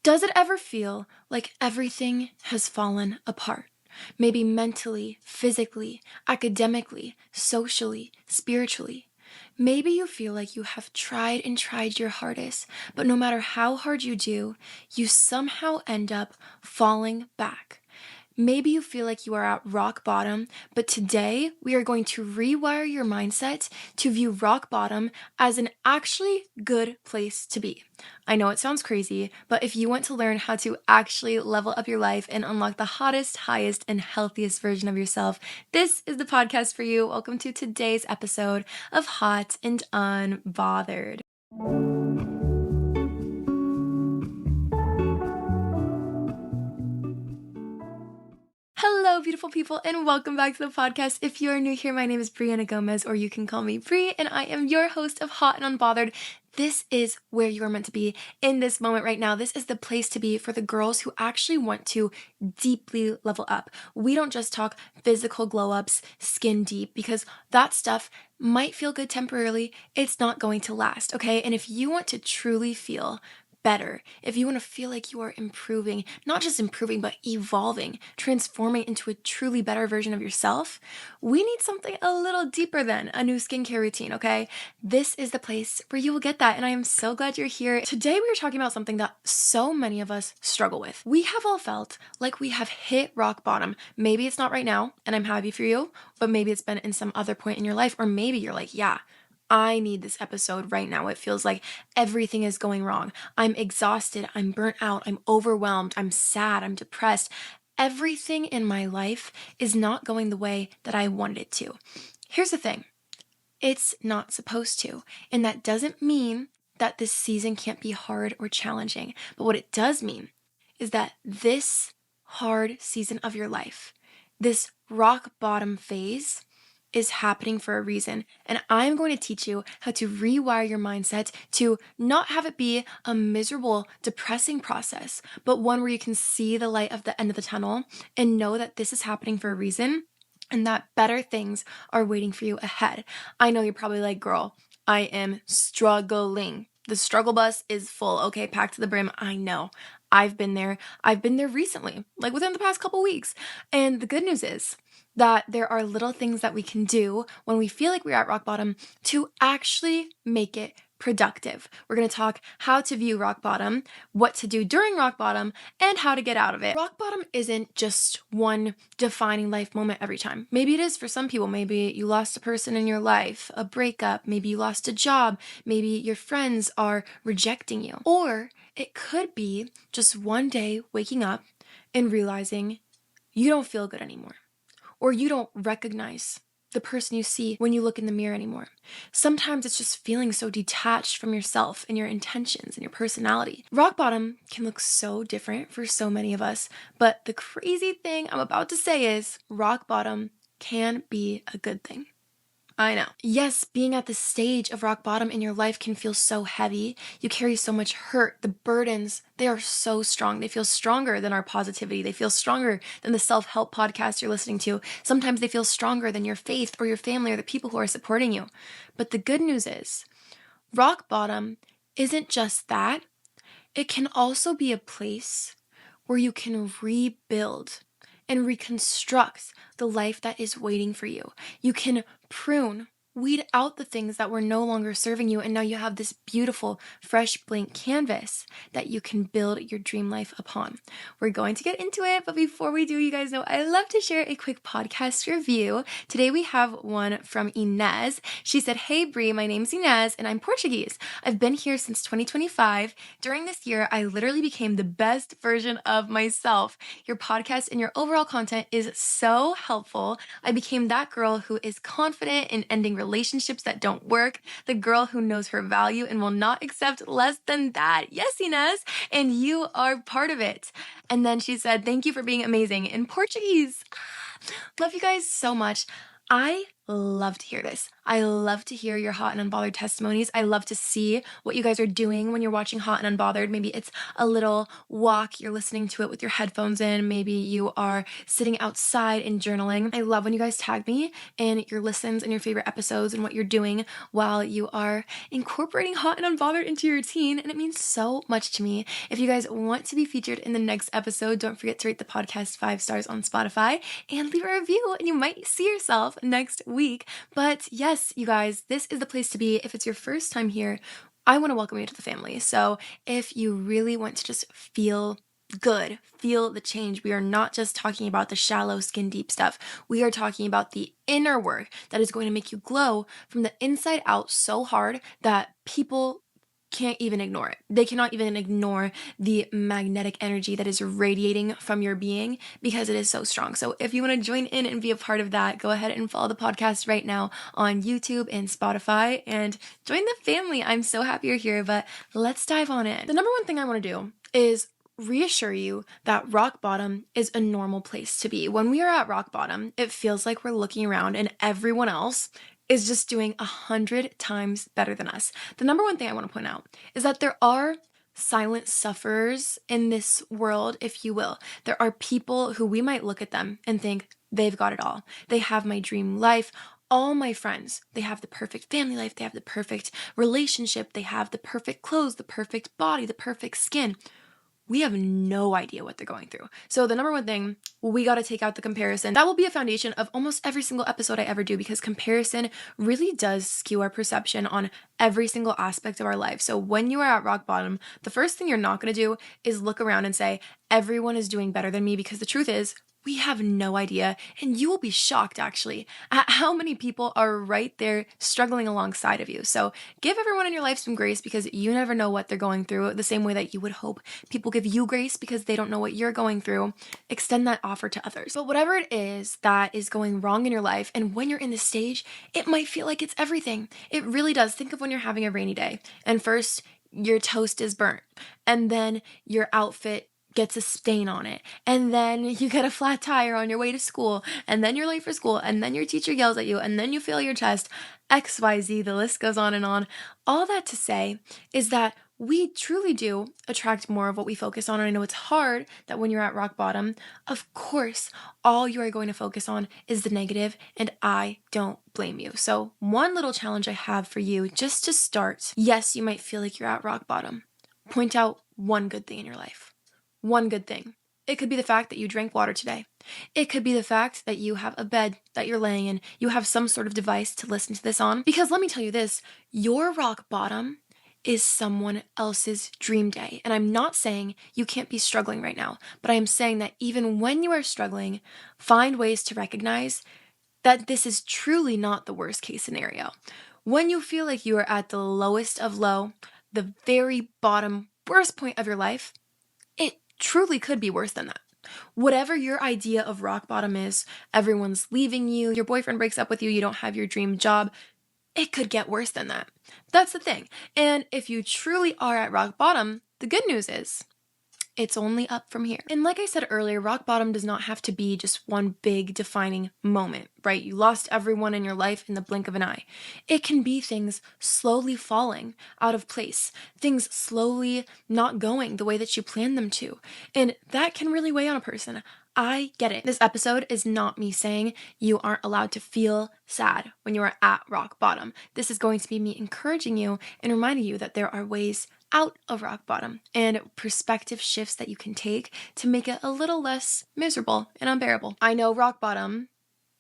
Does it ever feel like everything has fallen apart? Maybe mentally, physically, academically, socially, spiritually. Maybe you feel like you have tried and tried your hardest, but no matter how hard you do, you somehow end up falling back. Maybe you feel like you are at rock bottom, but today we are going to rewire your mindset to view rock bottom as an actually good place to be. I know it sounds crazy, but if you want to learn how to actually level up your life and unlock the hottest, highest, and healthiest version of yourself, this is the podcast for you. Welcome to today's episode of Hot and Unbothered. Hello, beautiful people, and welcome back to the podcast. If you are new here, my name is Brianna Gomez, or you can call me Bri, and I am your host of Hot and Unbothered. This is where you are meant to be in this moment right now. This is the place to be for the girls who actually want to deeply level up. We don't just talk physical glow-ups, skin deep, because that stuff might feel good temporarily. It's not going to last, okay? And if you want to truly feel better, if you want to feel like you are improving, not just improving, but evolving, transforming into a truly better version of yourself, we need something a little deeper than a new skincare routine, okay? This is the place where you will get that, and I am so glad you're here. Today we are talking about something that so many of us struggle with. We have all felt like we have hit rock bottom. Maybe it's not right now, and I'm happy for you, but maybe it's been in some other point in your life, or maybe you're like, yeah, I need this episode right now. It feels like everything is going wrong. I'm exhausted. I'm burnt out. I'm overwhelmed. I'm sad. I'm depressed. Everything in my life is not going the way that I wanted it to. Here's the thing. It's not supposed to. And that doesn't mean that this season can't be hard or challenging. But what it does mean is that this hard season of your life, this rock bottom phase, is happening for a reason. And I'm going to teach you how to rewire your mindset to not have it be a miserable, depressing process, but one where you can see the light of the end of the tunnel and know that this is happening for a reason and that better things are waiting for you ahead. I know you're probably like, girl, I am struggling. The struggle bus is full. Okay, packed to the brim. I know. I've been there. I've been there recently, like within the past couple weeks. And the good news is that there are little things that we can do when we feel like we're at rock bottom to actually make it productive. We're going to talk how to view rock bottom, what to do during rock bottom, and how to get out of it. Rock bottom isn't just one defining life moment every time. Maybe it is for some people. Maybe you lost a person in your life, a breakup, maybe you lost a job, maybe your friends are rejecting you. Or it could be just one day waking up and realizing you don't feel good anymore, or you don't recognize the person you see when you look in the mirror anymore. Sometimes it's just feeling so detached from yourself and your intentions and your personality. Rock bottom can look so different for so many of us, but the crazy thing I'm about to say is rock bottom can be a good thing. I know. Yes, being at the stage of rock bottom in your life can feel so heavy. You carry so much hurt. The burdens, they are so strong. They feel stronger than our positivity. They feel stronger than the self-help podcast you're listening to. Sometimes they feel stronger than your faith or your family or the people who are supporting you. But the good news is, rock bottom isn't just that. It can also be a place where you can rebuild and reconstruct the life that is waiting for you. You can prune, weed out the things that were no longer serving you, and now you have this beautiful, fresh, blank canvas that you can build your dream life upon. We're going to get into it, but before we do, you guys know I love to share a quick podcast review. Today we have one from Inez. She said, "Hey Bri, my name's Inez and I'm Portuguese. I've been here since 2025. During this year, I literally became the best version of myself. Your podcast and your overall content is so helpful. I became that girl who is confident in ending relationships that don't work, the girl who knows her value and will not accept less than that. Yes, Inez, and you are part of it." And then she said, "Thank you for being amazing," in Portuguese. Love you guys so much. I love to hear this. I love to hear your hot and unbothered testimonies. I love to see what you guys are doing when you're watching Hot and Unbothered. Maybe it's a little walk, you're listening to it with your headphones in. Maybe you are sitting outside and journaling. I love when you guys tag me in your listens and your favorite episodes and what you're doing while you are incorporating Hot and Unbothered into your routine. And it means so much to me. If you guys want to be featured in the next episode, don't forget to rate the podcast 5 stars on Spotify and leave a review, and you might see yourself next week. But yes, you guys, this is the place to be. If it's your first time here, I want to welcome you to the family. So if you really want to just feel good, feel the change, we are not just talking about the shallow, skin deep stuff. We are talking about the inner work that is going to make you glow from the inside out so hard that people can't even ignore it. They cannot even ignore the magnetic energy that is radiating from your being because it is so strong. So if you want to join in and be a part of that, go ahead and follow the podcast right now on YouTube and Spotify and join the family. I'm so happy you're here, but let's dive on in. The number one thing I want to do is reassure you that rock bottom is a normal place to be. When we are at rock bottom, it feels like we're looking around and everyone else is just doing 100 times better than us. The number one thing I want to point out is that there are silent sufferers in this world, if you will. There are people who we might look at them and think they've got it all. They have my dream life. All my friends, they have the perfect family life. They have the perfect relationship. They have the perfect clothes, the perfect body, the perfect skin. We have no idea what they're going through. So the number one thing, we got to take out the comparison. That will be a foundation of almost every single episode I ever do, because comparison really does skew our perception on every single aspect of our life. So when you are at rock bottom, the first thing you're not going to do is look around and say, everyone is doing better than me, because the truth is, we have no idea, and you will be shocked actually at how many people are right there struggling alongside of you. So give everyone in your life some grace, because you never know what they're going through, the same way that you would hope people give you grace because they don't know what you're going through. Extend that offer to others. But whatever it is that is going wrong in your life, and when you're in this stage, it might feel like it's everything. It really does. Think of when you're having a rainy day, and first your toast is burnt, and then your outfit gets a stain on it, and then you get a flat tire on your way to school, and then you're late for school, and then your teacher yells at you, and then you feel your chest, XYZ, the list goes on and on. All that to say is that we truly do attract more of what we focus on. And I know it's hard that when you're at rock bottom, of course, all you are going to focus on is the negative, and I don't blame you. So one little challenge I have for you just to start, yes, you might feel like you're at rock bottom. Point out one good thing in your life. One good thing. It could be the fact that you drank water today. It could be the fact that you have a bed that you're laying in. You have some sort of device to listen to this on. Because let me tell you this, your rock bottom is someone else's dream day. And I'm not saying you can't be struggling right now, but I am saying that even when you are struggling, find ways to recognize that this is truly not the worst case scenario. When you feel like you are at the lowest of low, the very bottom, worst point of your life, it truly could be worse than that. Whatever your idea of rock bottom is, everyone's leaving you, your boyfriend breaks up with you, you don't have your dream job, it could get worse than that. That's the thing. And if you truly are at rock bottom, the good news is it's only up from here. And like I said earlier, rock bottom does not have to be just one big defining moment, right? You lost everyone in your life in the blink of an eye. It can be things slowly falling out of place, things slowly not going the way that you planned them to. And that can really weigh on a person. I get it. This episode is not me saying you aren't allowed to feel sad when you are at rock bottom. This is going to be me encouraging you and reminding you that there are ways out of rock bottom and perspective shifts that you can take to make it a little less miserable and unbearable. I know rock bottom,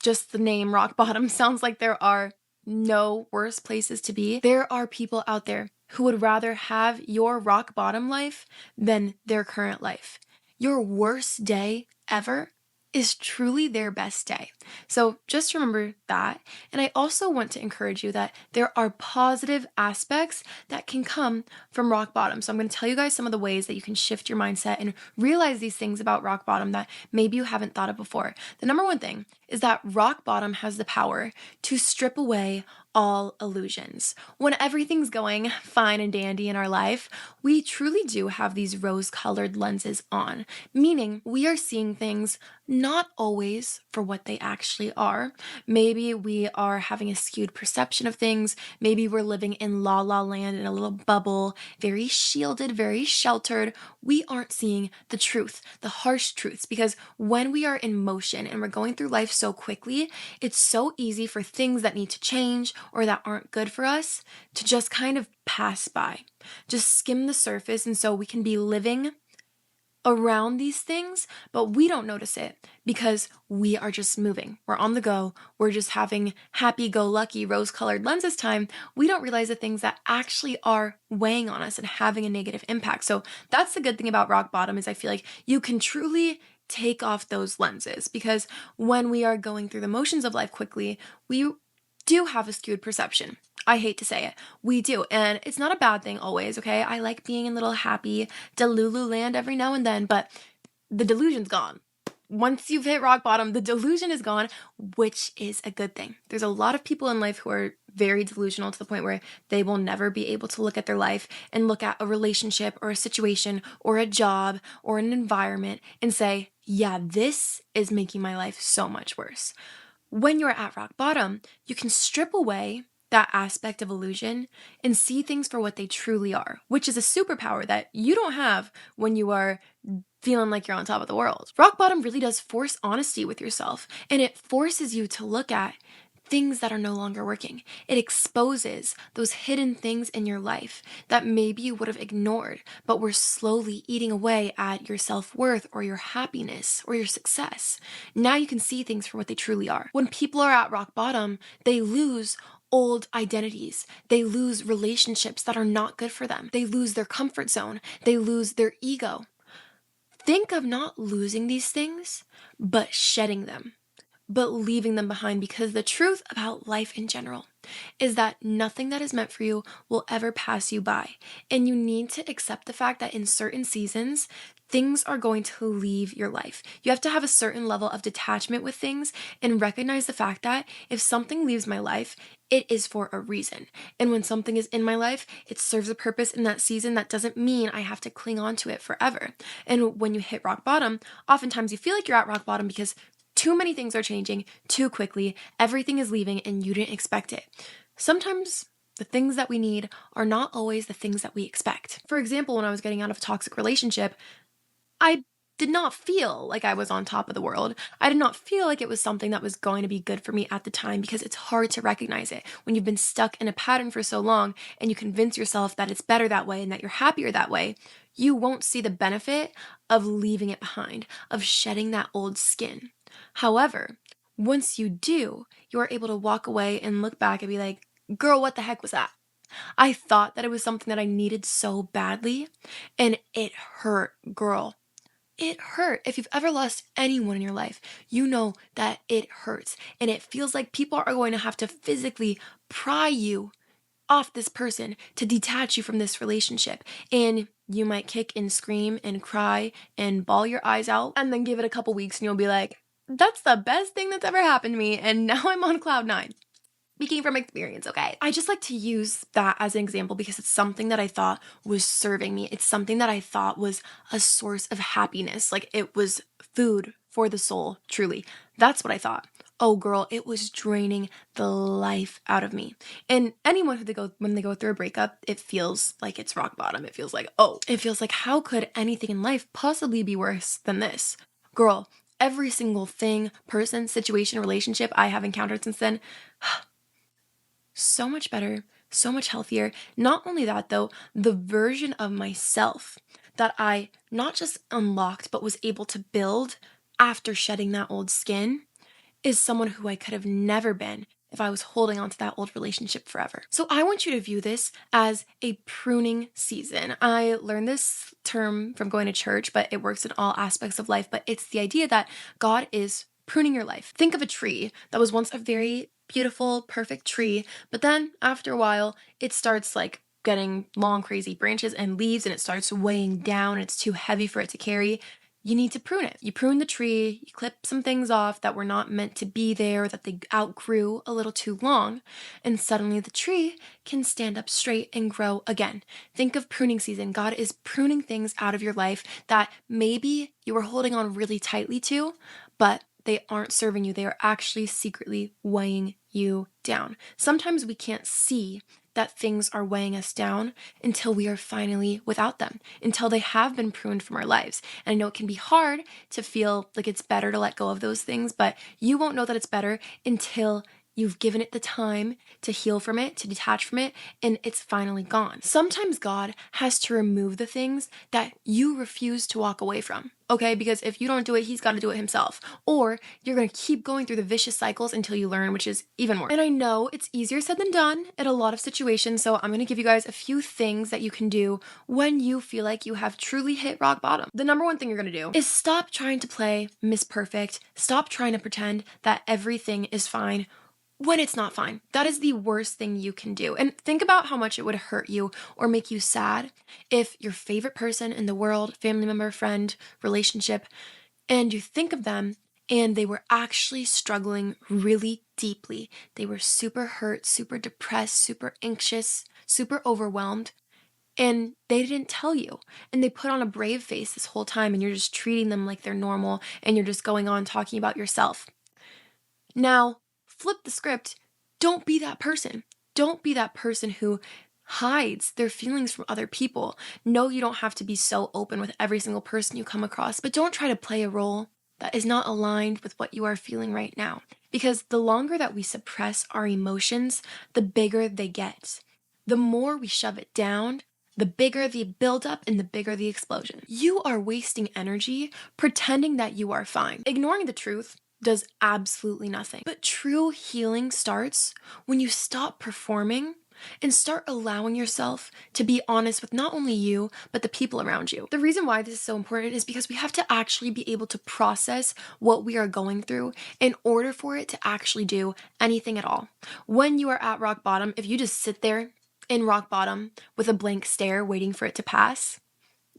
just the name rock bottom, sounds like there are no worse places to be. There are people out there who would rather have your rock bottom life than their current life. Your worst day ever is truly their best day. So just remember that. And I also want to encourage you that there are positive aspects that can come from rock bottom. So I'm going to tell you guys some of the ways that you can shift your mindset and realize these things about rock bottom that maybe you haven't thought of before. The number one thing is that rock bottom has the power to strip away all illusions. When everything's going fine and dandy in our life, we truly do have these rose-colored lenses on, meaning we are seeing things not always for what they actually are. Maybe we are having a skewed perception of things. Maybe we're living in la la land in a little bubble, very shielded, very sheltered. We aren't seeing the truth, the harsh truths, because when we are in motion and we're going through life so quickly, it's so easy for things that need to change or that aren't good for us to just kind of pass by, just skim the surface. And so we can be living around these things, but we don't notice it because we are just moving. We're on the go. We're just having happy-go-lucky rose-colored lenses time. We don't realize the things that actually are weighing on us and having a negative impact. So that's the good thing about rock bottom is I feel like you can truly take off those lenses because when we are going through the motions of life quickly, we do have a skewed perception. I hate to say it. We do. And it's not a bad thing always, okay? I like being in little happy Delulu land every now and then, but the delusion's gone. Once you've hit rock bottom, the delusion is gone, which is a good thing. There's a lot of people in life who are very delusional to the point where they will never be able to look at their life and look at a relationship or a situation or a job or an environment and say, yeah, this is making my life so much worse. When you're at rock bottom, you can strip away that aspect of illusion and see things for what they truly are, which is a superpower that you don't have when you are feeling like you're on top of the world. Rock bottom really does force honesty with yourself, and it forces you to look at things that are no longer working. It exposes those hidden things in your life that maybe you would have ignored, but were slowly eating away at your self-worth or your happiness or your success. Now you can see things for what they truly are. When people are at rock bottom, they lose old identities. They lose relationships that are not good for them. They lose their comfort zone. They lose their ego. Think of not losing these things, but shedding them, but leaving them behind, because the truth about life in general is that nothing that is meant for you will ever pass you by. And you need to accept the fact that in certain seasons, things are going to leave your life. You have to have a certain level of detachment with things and recognize the fact that if something leaves my life, it is for a reason. And when something is in my life, it serves a purpose in that season. That doesn't mean I have to cling on to it forever. And when you hit rock bottom, oftentimes you feel like you're at rock bottom because too many things are changing too quickly. Everything is leaving and you didn't expect it. Sometimes the things that we need are not always the things that we expect. For example, when I was getting out of a toxic relationship, I did not feel like I was on top of the world. I did not feel like it was something that was going to be good for me at the time because it's hard to recognize it. When you've been stuck in a pattern for so long and you convince yourself that it's better that way and that you're happier that way, you won't see the benefit of leaving it behind, of shedding that old skin. However, once you do, you are able to walk away and look back and be like, girl, what the heck was that? I thought that it was something that I needed so badly, and it hurt, girl. It hurt. If you've ever lost anyone in your life, you know that it hurts, and it feels like people are going to have to physically pry you off this person to detach you from this relationship. And you might kick and scream and cry and bawl your eyes out, and then give it a couple weeks and you'll be like, that's the best thing that's ever happened to me, and now I'm on cloud nine. Speaking from experience, okay? I just like to use that as an example because it's something that I thought was serving me. It's something that I thought was a source of happiness. Like it was food for the soul, truly. That's what I thought. Oh girl, it was draining the life out of me. And anyone when they go through a breakup, it feels like it's rock bottom. It feels like, how could anything in life possibly be worse than this? Girl, every single thing, person, situation, relationship I have encountered since then, so much better, so much healthier. Not only that though, the version of myself that I not just unlocked, but was able to build after shedding that old skin is someone who I could have never been if I was holding on to that old relationship forever. So I want you to view this as a pruning season. I learned this term from going to church, but it works in all aspects of life. But it's the idea that God is pruning your life. Think of a tree that was once a very beautiful, perfect tree, but then after a while, it starts like getting long, crazy branches and leaves, and it starts weighing down, and it's too heavy for it to carry. you need to prune it. You prune the tree, you clip some things off that were not meant to be there, that they outgrew a little too long, and suddenly the tree can stand up straight and grow again. Think of pruning season. God is pruning things out of your life that maybe you were holding on really tightly to, but they aren't serving you. They are actually secretly weighing you down. Sometimes we can't see that things are weighing us down until we are finally without them, until they have been pruned from our lives. And I know it can be hard to feel like it's better to let go of those things, but you won't know that it's better until you've given it the time to heal from it, to detach from it, and it's finally gone. Sometimes God has to remove the things that you refuse to walk away from, okay? Because if you don't do it, he's got to do it himself. Or you're going to keep going through the vicious cycles until you learn, which is even worse. And I know it's easier said than done in a lot of situations, so I'm going to give you guys a few things that you can do when you feel like you have truly hit rock bottom. The number one thing you're going to do is stop trying to play Miss Perfect. Stop trying to pretend that everything is fine when it's not fine. That is the worst thing you can do. And think about how much it would hurt you or make you sad if your favorite person in the world, family member, friend, relationship, and you think of them and they were actually struggling really deeply. They were super hurt, super depressed, super anxious, super overwhelmed, and they didn't tell you. And they put on a brave face this whole time, and you're just treating them like they're normal, and you're just going on talking about yourself. Now, flip the script. Don't be that person. Don't be that person who hides their feelings from other people. No, you don't have to be so open with every single person you come across, but don't try to play a role that is not aligned with what you are feeling right now. Because the longer that we suppress our emotions, the bigger they get. The more we shove it down, the bigger the buildup and the bigger the explosion. You are wasting energy pretending that you are fine. Ignoring the truth does absolutely nothing. But true healing starts when you stop performing and start allowing yourself to be honest with not only you, but the people around you. The reason why this is so important is because we have to actually be able to process what we are going through in order for it to actually do anything at all. When you are at rock bottom, if you just sit there in rock bottom with a blank stare waiting for it to pass,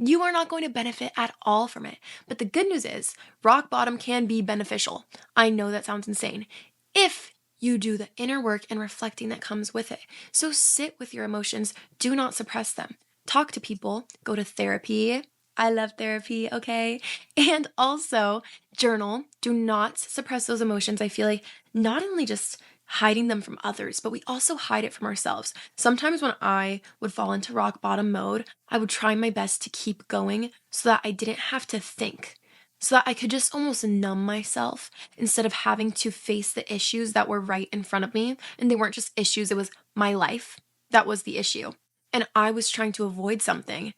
you are not going to benefit at all from it. But the good news is, rock bottom can be beneficial. I know that sounds insane. If you do the inner work and reflecting that comes with it. So sit with your emotions. Do not suppress them. Talk to people. Go to therapy. I love therapy, okay? And also journal. Do not suppress those emotions. I feel like not only just hiding them from others, but we also hide it from ourselves. Sometimes when I would fall into rock bottom mode, I would try my best to keep going so that I didn't have to think, so that I could just almost numb myself instead of having to face the issues that were right in front of me. And they weren't just issues, it was my life that was the issue. And I was trying to avoid something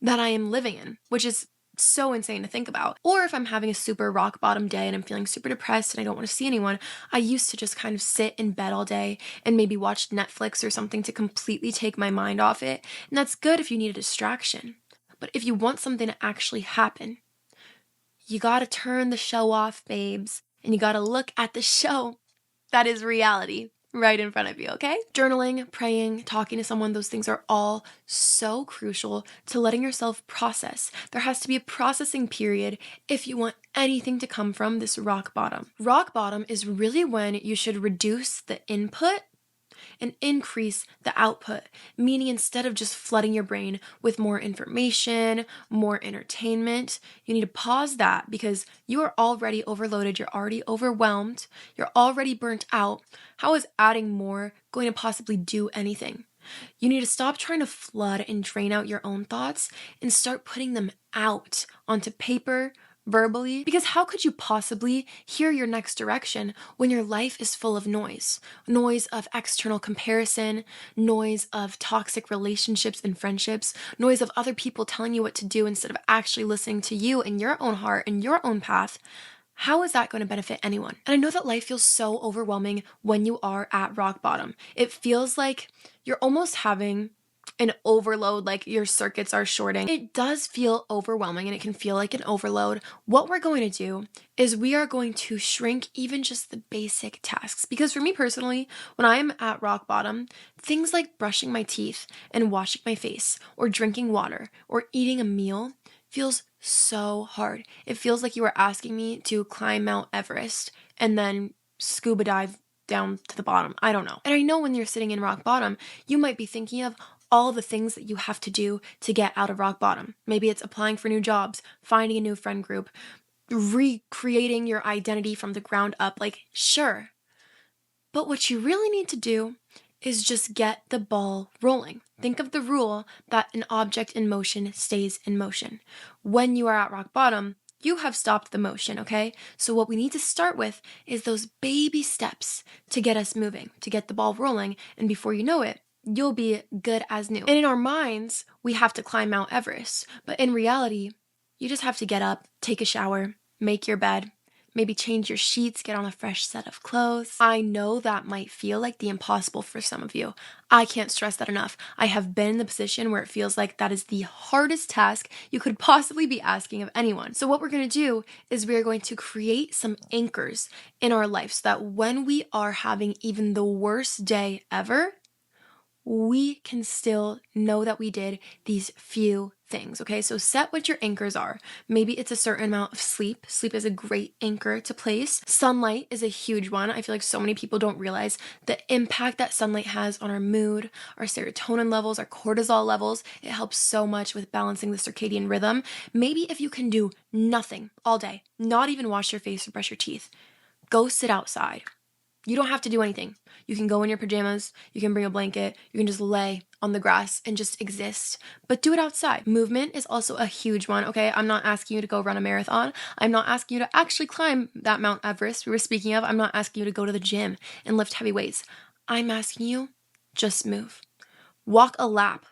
that I am living in, which is so insane to think about. Or if I'm having a super rock bottom day and I'm feeling super depressed and I don't want to see anyone, I used to just kind of sit in bed all day and maybe watch Netflix or something to completely take my mind off it. And that's good if you need a distraction. But if you want something to actually happen, you gotta turn the show off, babes, and you gotta look at the show that is reality right in front of you, okay? Journaling, praying, talking to someone, those things are all so crucial to letting yourself process. There has to be a processing period if you want anything to come from this rock bottom. Rock bottom is really when you should reduce the input and increase the output, meaning instead of just flooding your brain with more information, more entertainment, you need to pause that because you are already overloaded, you're already overwhelmed, you're already burnt out. How is adding more going to possibly do anything? You need to stop trying to flood and drain out your own thoughts and start putting them out onto paper, verbally, because how could you possibly hear your next direction when your life is full of noise? Noise of external comparison, noise of toxic relationships and friendships, noise of other people telling you what to do instead of actually listening to you and your own heart and your own path. How is that going to benefit anyone? And I know that life feels so overwhelming when you are at rock bottom. It feels like you're almost having an overload, like your circuits are shorting. It does feel overwhelming and it can feel like an overload. What we're going to do is we are going to shrink even just the basic tasks. Because for me personally, when I am at rock bottom, things like brushing my teeth and washing my face or drinking water or eating a meal feels so hard. It feels like you are asking me to climb Mount Everest and then scuba dive down to the bottom. I don't know. And I know when you're sitting in rock bottom, you might be thinking of all the things that you have to do to get out of rock bottom. Maybe it's applying for new jobs, finding a new friend group, recreating your identity from the ground up. Like, sure. But what you really need to do is just get the ball rolling. Think of the rule that an object in motion stays in motion. When you are at rock bottom, you have stopped the motion, okay? So what we need to start with is those baby steps to get us moving, to get the ball rolling, and before you know it, you'll be good as new. And in our minds, we have to climb Mount Everest, but in reality, you just have to get up, take a shower, make your bed, maybe change your sheets, get on a fresh set of clothes. I know that might feel like the impossible for some of you. I can't stress that enough. I have been in the position where it feels like that is the hardest task you could possibly be asking of anyone. So what we're going to do is we're going to create some anchors in our life so that when we are having even the worst day ever, we can still know that we did these few things, okay? So set what your anchors are. Maybe it's a certain amount of sleep. Sleep is a great anchor to place. Sunlight is a huge one. I feel like so many people don't realize the impact that sunlight has on our mood, our serotonin levels, our cortisol levels. It helps so much with balancing the circadian rhythm. Maybe if you can do nothing all day, not even wash your face or brush your teeth, go sit outside. You don't have to do anything. You can go in your pajamas, you can bring a blanket, you can just lay on the grass and just exist, but do it outside. Movement is also a huge one, okay? I'm not asking you to go run a marathon. I'm not asking you to actually climb that Mount Everest we were speaking of. I'm not asking you to go to the gym and lift heavy weights. I'm asking you, just move. Walk a lap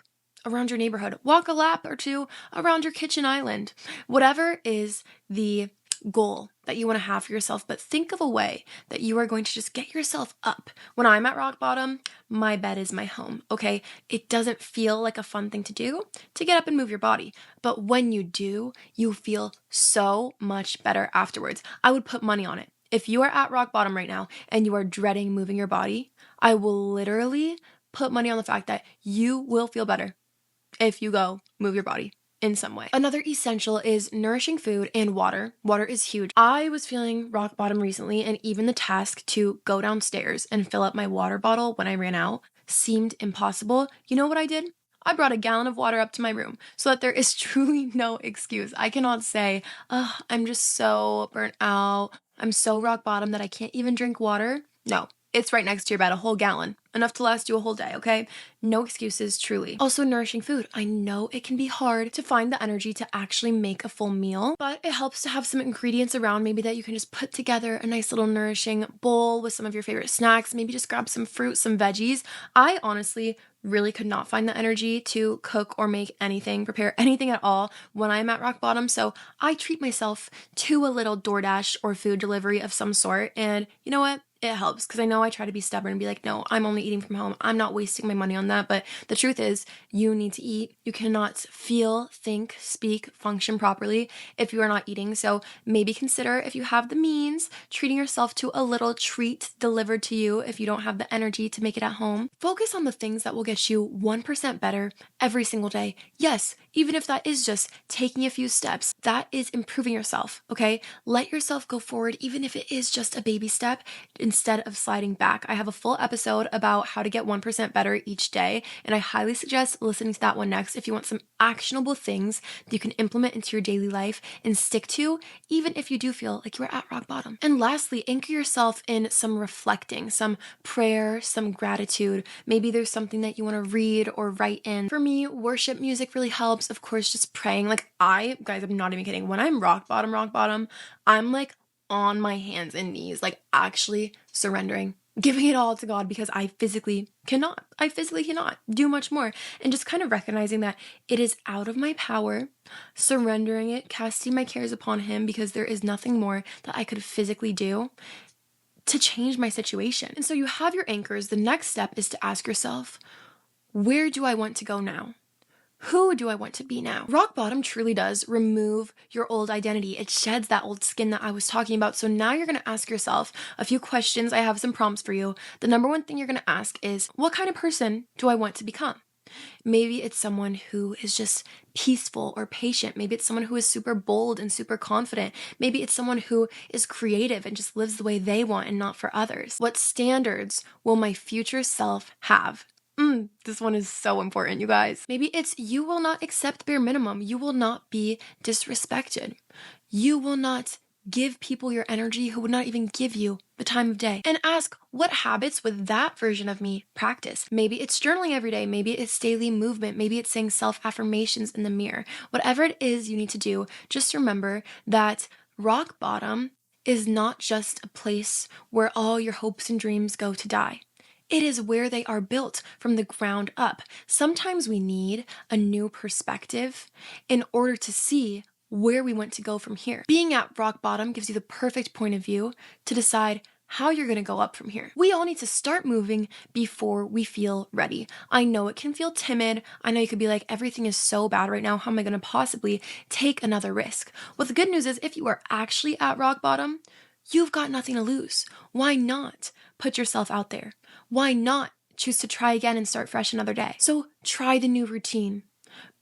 around your neighborhood. Walk a lap or two around your kitchen island. Whatever is the goal that you want to have for yourself, but think of a way that you are going to just get yourself up. When I'm at rock bottom, my bed is my home, okay? It doesn't feel like a fun thing to do to get up and move your body, but when you do, you feel so much better afterwards. I would put money on it. If you are at rock bottom right now and you are dreading moving your body, I will literally put money on the fact that you will feel better if you go move your body in some way. Another essential is nourishing food and water. Water is huge. I was feeling rock bottom recently, and even the task to go downstairs and fill up my water bottle when I ran out seemed impossible. You know what I did? I brought a gallon of water up to my room so that there is truly no excuse. I cannot say, oh, I'm just so burnt out. I'm so rock bottom that I can't even drink water. No, it's right next to your bed, a whole gallon. Enough to last you a whole day, okay? No excuses, truly. Also, nourishing food. I know it can be hard to find the energy to actually make a full meal, but it helps to have some ingredients around, maybe that you can just put together a nice little nourishing bowl with some of your favorite snacks, maybe just grab some fruit, some veggies. I honestly really could not find the energy to cook or make anything, prepare anything at all when I'm at rock bottom, so I treat myself to a little DoorDash or food delivery of some sort, and you know what? It helps because I know I try to be stubborn and be like, no, I'm only eating from home. I'm not wasting my money on that. But the truth is, you need to eat. You cannot feel, think, speak, function properly if you are not eating. So maybe consider, if you have the means, treating yourself to a little treat delivered to you if you don't have the energy to make it at home. Focus on the things that will get you 1% better every single day. Yes, even if that is just taking a few steps, that is improving yourself, okay? Let yourself go forward, even if it is just a baby step, instead of sliding back. I have a full episode about how to get 1% better each day, and I highly suggest listening to that one next if you want some actionable things that you can implement into your daily life and stick to, even if you do feel like you are at rock bottom. And lastly, anchor yourself in some reflecting, some prayer, some gratitude. Maybe there's something that you want to read or write in. For me, worship music really helps. Of course, just praying. Guys, I'm not even kidding. When I'm rock bottom, I'm like on my hands and knees, like actually surrendering, giving it all to God, because I physically cannot do much more. And just kind of recognizing that it is out of my power, surrendering it, casting my cares upon Him, because there is nothing more that I could physically do to change my situation. And so you have your anchors. The next step is to ask yourself, where do I want to go now? Who do I want to be now? Rock bottom truly does remove your old identity. It sheds that old skin that I was talking about. So now you're going to ask yourself a few questions. I have some prompts for you. The number one thing you're going to ask is, what kind of person do I want to become? Maybe it's someone who is just peaceful or patient. Maybe it's someone who is super bold and super confident. Maybe it's someone who is creative and just lives the way they want and not for others. What standards will my future self have? This one is so important, you guys. Maybe it's you will not accept bare minimum. You will not be disrespected. You will not give people your energy who would not even give you the time of day. And ask, what habits would that version of me practice? Maybe it's journaling every day. Maybe it's daily movement. Maybe it's saying self-affirmations in the mirror. Whatever it is you need to do, just remember that rock bottom is not just a place where all your hopes and dreams go to die. It is where they are built from the ground up. Sometimes we need a new perspective in order to see where we want to go from here. Being at rock bottom gives you the perfect point of view to decide how you're going to go up from here. We all need to start moving before we feel ready. I know it can feel timid. I know you could be like, everything is so bad right now. How am I going to possibly take another risk? Well, the good news is if you are actually at rock bottom, you've got nothing to lose. Why not put yourself out there? Why not choose to try again and start fresh another day? So try the new routine.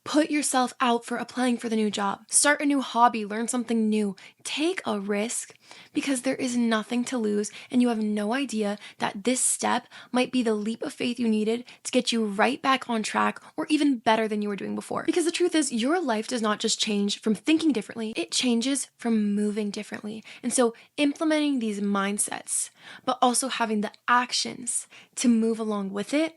Put yourself out for applying for the new job. Start a new hobby, learn something new. Take a risk because there is nothing to lose and you have no idea that this step might be the leap of faith you needed to get you right back on track or even better than you were doing before. Because the truth is, your life does not just change from thinking differently, it changes from moving differently. And so implementing these mindsets, but also having the actions to move along with it,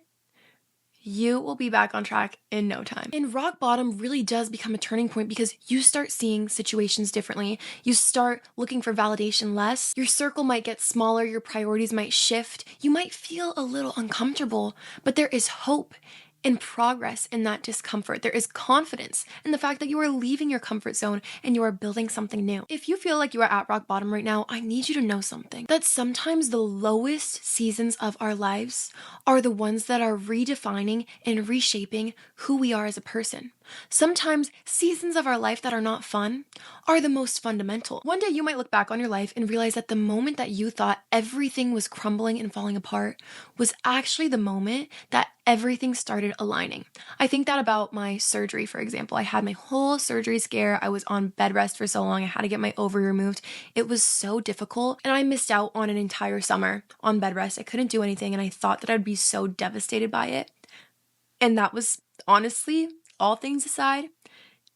you will be back on track in no time. And rock bottom really does become a turning point because you start seeing situations differently. You start looking for validation less. Your circle might get smaller. Your priorities might shift. You might feel a little uncomfortable, but there is hope and progress in that discomfort. There is confidence in the fact that you are leaving your comfort zone and you are building something new. If you feel like you are at rock bottom right now, I need you to know something. That sometimes the lowest seasons of our lives are the ones that are redefining and reshaping who we are as a person. Sometimes seasons of our life that are not fun are the most fundamental. One day you might look back on your life and realize that the moment that you thought everything was crumbling and falling apart was actually the moment that everything started aligning. I think that about my surgery, for example. I had my whole surgery scare. I was on bed rest for so long. I had to get my ovary removed. It was so difficult and I missed out on an entire summer on bed rest. I couldn't do anything and I thought that I'd be so devastated by it. And that was honestly, all things aside,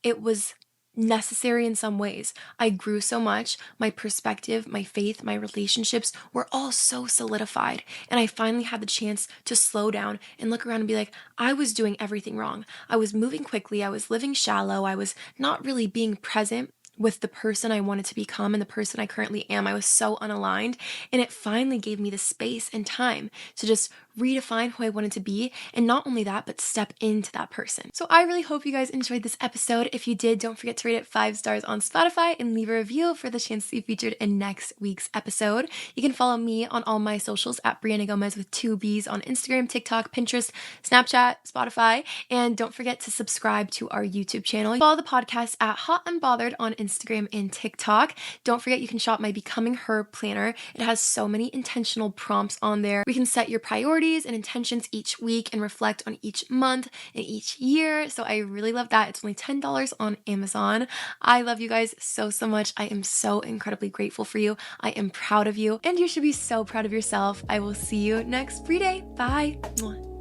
it was necessary in some ways. I grew so much. My perspective, my faith, my relationships were all so solidified. And I finally had the chance to slow down and look around and be like, I was doing everything wrong. I was moving quickly. I was living shallow. I was not really being present with the person I wanted to become and the person I currently am. I was so unaligned. And it finally gave me the space and time to just redefine who I wanted to be. And not only that, but step into that person. So I really hope you guys enjoyed this episode. If you did, don't forget to rate it 5 stars on Spotify and leave a review for the chance to be featured in next week's episode. You can follow me on all my socials at Brianna Gomez with 2 B's on Instagram, TikTok, Pinterest, Snapchat, Spotify. And don't forget to subscribe to our YouTube channel. Follow the podcast at Hot and Unbothered on Instagram and TikTok. Don't forget you can shop my Becoming Her planner. It has so many intentional prompts on there. We can set your priorities and intentions each week and reflect on each month and each year. So I really love that. It's only $10 on Amazon. I love you guys so much. I am so incredibly grateful for you. I am proud of you and you should be so proud of yourself. I will see you next free day. Bye. Mwah.